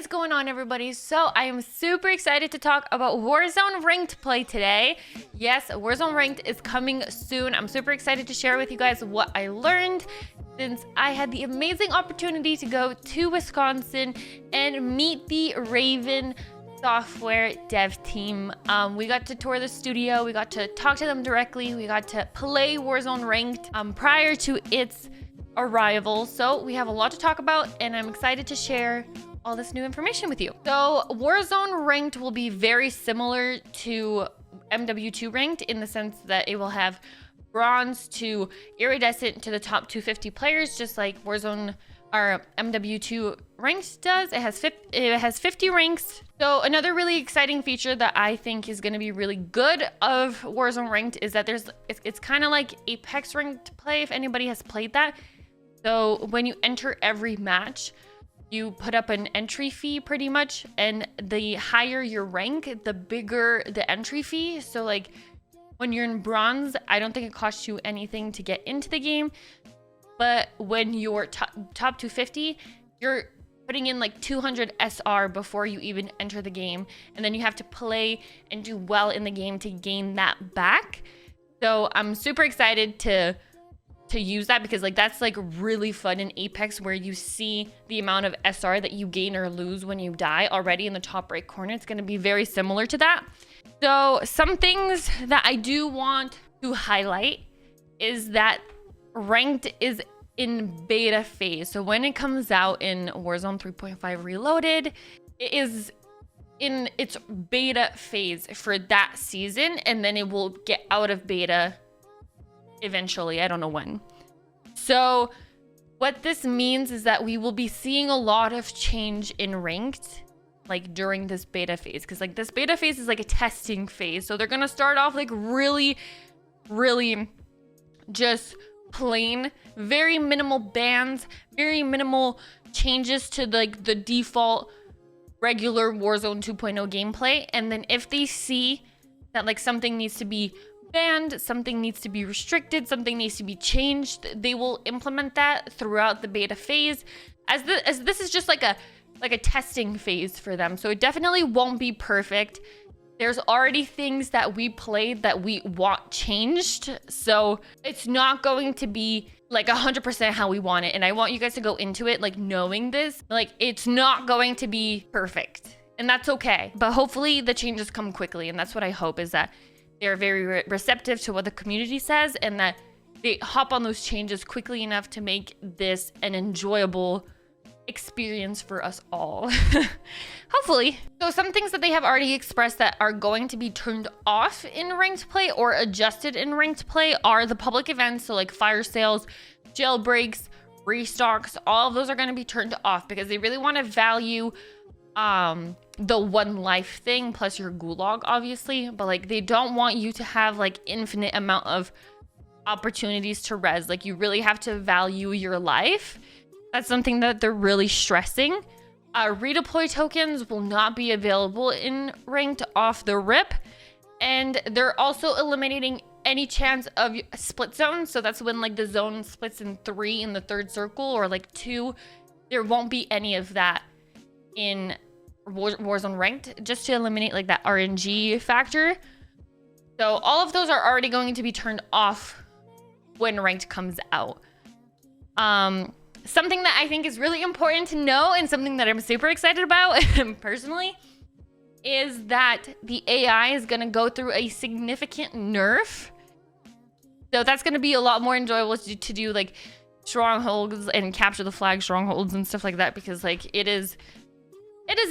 is going on, everybody? So I am super excited to talk about Warzone Ranked play today. Yes, Warzone Ranked is coming soon. I'm super excited to share with you guys what I learned since I had the amazing opportunity to go to Wisconsin and meet the Raven software dev team. We got to tour the studio, we got to talk to them directly, we got to play Warzone Ranked prior to its arrival. So we have a lot to talk about and I'm excited to share all this new information with you. So Warzone Ranked will be very similar to MW2 Ranked in the sense that it will have bronze to iridescent to the top 250 players, just like Warzone or MW2 Ranked does. It has 50 ranks. So another really exciting feature that I think is going to be really good of Warzone Ranked is that it's kind of like Apex Ranked play, if anybody has played that. So when you enter every match, you put up an entry fee pretty much, and the higher your rank, the bigger the entry fee. So like when you're in bronze, I don't think it costs you anything to get into the game. But when you're top 250, you're putting in like 200 SR before you even enter the game. And then you have to play and do well in the game to gain that back. So I'm super excited to use that because like that's like really fun in Apex, where you see the amount of SR that you gain or lose when you die already in the top right corner. It's going to be very similar to that. So some things that I do want to highlight is that Ranked is in beta phase. So when it comes out in Warzone 3.5 Reloaded, it is in its beta phase for that season, and then it will get out of beta eventually. I don't know when. So what this means is that we will be seeing a lot of change in Ranked like during this beta phase, because like this beta phase is like a testing phase. So they're gonna start off like really just plain, very minimal bans, very minimal changes to like the default regular Warzone 2.0 gameplay. And then if they see that like something needs to be banned, something needs to be restricted, something needs to be changed, they will implement that throughout the beta phase, as this is just like a testing phase for them. So it definitely won't be perfect. There's already things that we played that we want changed, so it's not going to be like 100% how we want it. And I want you guys to go into it like knowing this, like it's not going to be perfect, and that's okay. But hopefully the changes come quickly, and that's what I hope, is that they're very receptive to what the community says and that they hop on those changes quickly enough to make this an enjoyable experience for us all. Hopefully. So some things that they have already expressed that are going to be turned off in ranked play or adjusted in ranked play are the public events. So like fire sales, jailbreaks, restocks, all of those are going to be turned off because they really want to value the one life thing plus your gulag, obviously, but like they don't want you to have like infinite amount of opportunities to res. Like you really have to value your life. That's something that they're really stressing. Redeploy tokens will not be available in ranked off the rip, and they're also eliminating any chance of split zones. So that's when like the zone splits in 3 in the third circle or like 2. There won't be any of that in Warzone Ranked, just to eliminate like that RNG factor. So all of those are already going to be turned off when Ranked comes out. Something that I think is really important to know, and something that I'm super excited about personally, is that the AI is going to go through a significant nerf. So that's going to be a lot more enjoyable to do like strongholds and capture the flag strongholds and stuff like that, because like it is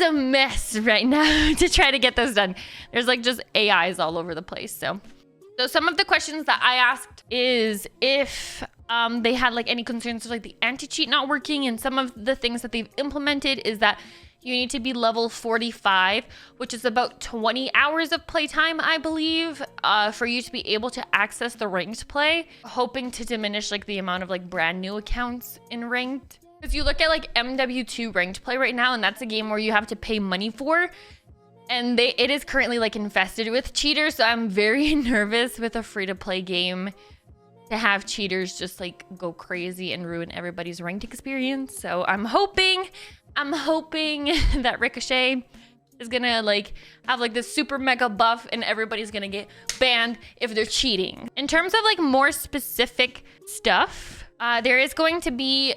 a mess right now to try to get those done. There's like just AIs all over the place. So some of the questions that I asked is if they had like any concerns with like the anti-cheat not working, and some of the things that they've implemented is that you need to be level 45, which is about 20 hours of playtime, I believe, for you to be able to access the ranked play, hoping to diminish like the amount of like brand new accounts in ranked. Because you look at like MW2 ranked play right now, and that's a game where you have to pay money for, and it is currently like infested with cheaters. So I'm very nervous with a free-to-play game to have cheaters just like go crazy and ruin everybody's ranked experience. So I'm hoping I'm hoping that Ricochet is gonna like have like this super mega buff and everybody's gonna get banned if they're cheating. In terms of like more specific stuff, there is going to be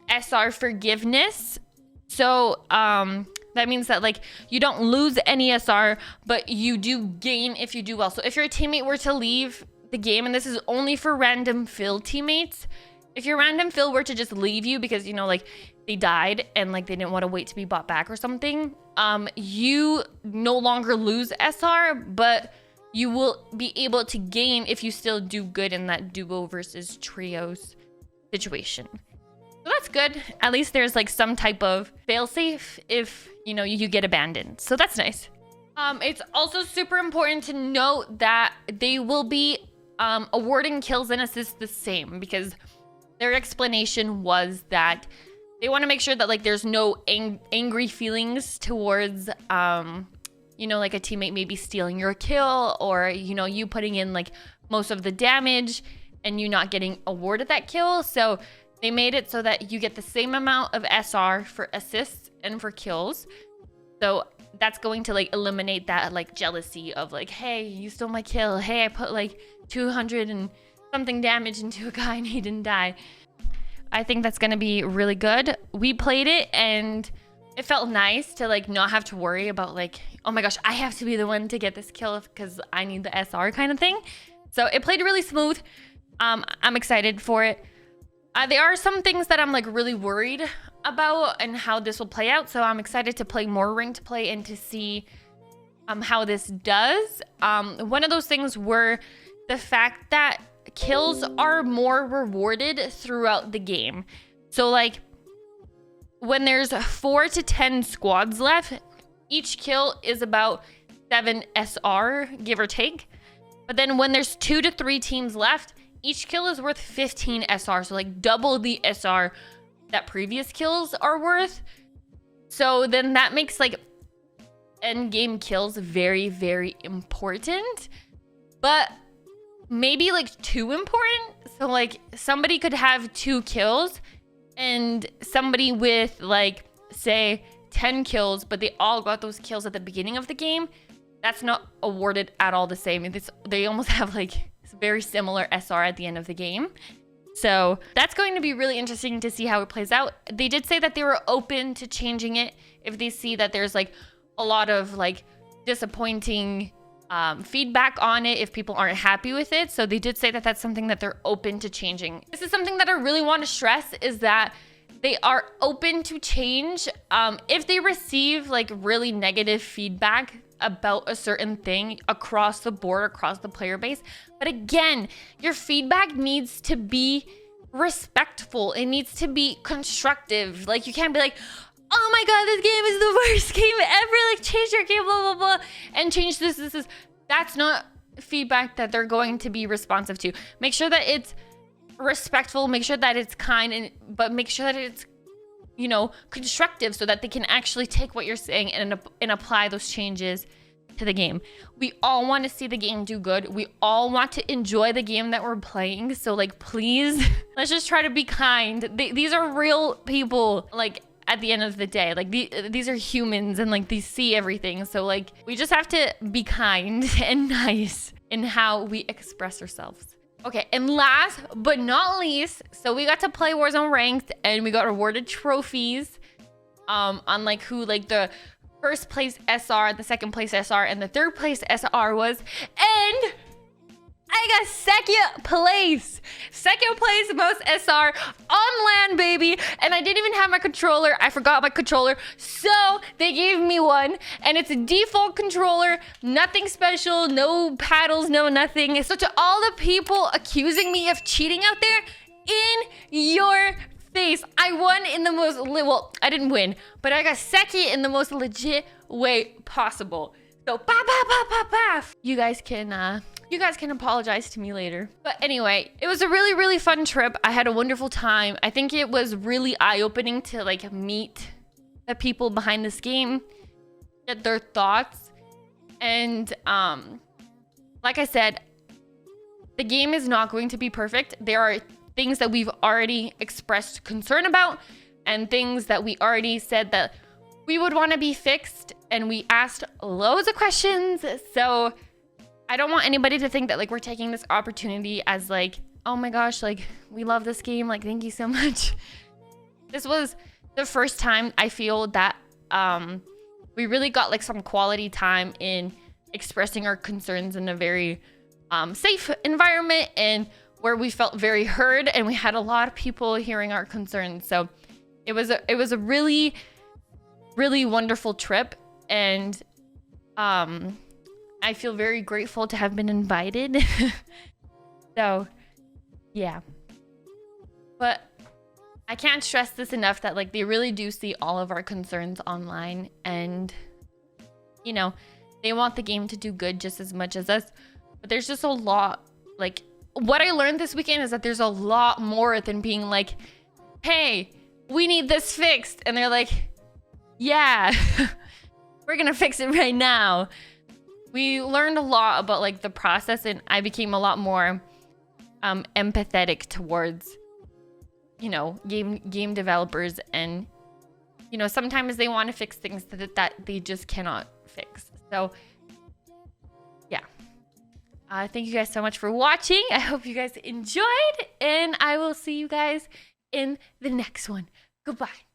SR forgiveness. So that means that like you don't lose any SR, but you do gain if you do well. So if your teammate were to leave the game, and this is only for random fill teammates, if your random fill were to just leave you because, you know, like they died and like they didn't want to wait to be bought back or something, you no longer lose SR, but you will be able to gain if you still do good in that duo versus trios situation. So that's good. At least there's like some type of failsafe if, you know, you get abandoned. So that's nice. It's also super important to note that they will be awarding kills and assists the same, because their explanation was that they want to make sure that like there's no angry feelings towards you know, like a teammate maybe stealing your kill, or, you know, you putting in like most of the damage and you not getting awarded that kill. So they made it so that you get the same amount of SR for assists and for kills. So that's going to like eliminate that like jealousy of like, hey, you stole my kill. Hey, I put like 200 and something damage into a guy and he didn't die. I think that's going to be really good. We played it and it felt nice to like not have to worry about like, oh my gosh, I have to be the one to get this kill because I need the SR kind of thing. So it played really smooth. I'm excited for it. There are some things that I'm like really worried about and how this will play out. So I'm excited to play more ranked play and to see how this does. One of those things were the fact that kills are more rewarded throughout the game. So like when there's 4 to 10 squads left, each kill is about 7 SR, give or take. But then when there's 2 to 3 teams left, each kill is worth 15 SR. So like double the SR that previous kills are worth. So then that makes like end game kills very, very important, but maybe like too important. So like somebody could have 2 kills and somebody with like say 10 kills, but they all got those kills at the beginning of the game. That's not awarded at all the same. They almost have like very similar SR at the end of the game. So that's going to be really interesting to see how it plays out. They did say that they were open to changing it if they see that there's like a lot of like disappointing feedback on it, if people aren't happy with it. So they did say that that's something that they're open to changing. This is something that I really want to stress, is that they are open to change if they receive like really negative feedback about a certain thing across the board, across the player base. But again, your feedback needs to be respectful. It needs to be constructive. Like you can't be like, oh my god, this game is the worst game ever, like change your game, blah blah blah, and change this. That's not feedback that they're going to be responsive to. Make sure that it's respectful, make sure that it's kind, but make sure that it's, you know, constructive, so that they can actually take what you're saying and apply those changes to the game. We all want to see the game do good. We all want to enjoy the game that we're playing. So like, please, let's just try to be kind. These are real people, like at the end of the day, like these are humans, and like they see everything. So like, we just have to be kind and nice in how we express ourselves. Okay, and last but not least, so we got to play Warzone Ranked and we got awarded trophies on like who like the first place SR, the second place SR, and the third place SR was. And I got second place most SR on land, baby. And I didn't even have my controller. I forgot my controller. So they gave me one, and it's a default controller, nothing special, no paddles, no nothing. So to all the people accusing me of cheating out there, in your face, I won in the most, well, I didn't win, but I got second in the most legit way possible. So, you guys can apologize to me later. But anyway, it was a really, really fun trip. I had a wonderful time. I think it was really eye-opening to like meet the people behind this game, get their thoughts. And like I said, the game is not going to be perfect. There are things that we've already expressed concern about, and things that we already said that we would want to be fixed, and we asked loads of questions. So I don't want anybody to think that like we're taking this opportunity as like, oh my gosh, like we love this game, like thank you so much. This was the first time I feel that we really got like some quality time in expressing our concerns in a very safe environment, and where we felt very heard, and we had a lot of people hearing our concerns. So it was a really, really wonderful trip, and I feel very grateful to have been invited. So yeah, but I can't stress this enough that like they really do see all of our concerns online, and you know, they want the game to do good just as much as us. But there's just a lot, like what I learned this weekend is that there's a lot more than being like, hey, we need this fixed, and they're like, yeah, we're gonna fix it right now. We learned a lot about like the process, and I became a lot more empathetic towards, you know, game developers, and you know, sometimes they want to fix things that they just cannot fix. So yeah, thank you guys so much for watching. I hope you guys enjoyed, and I will see you guys in the next one. Goodbye.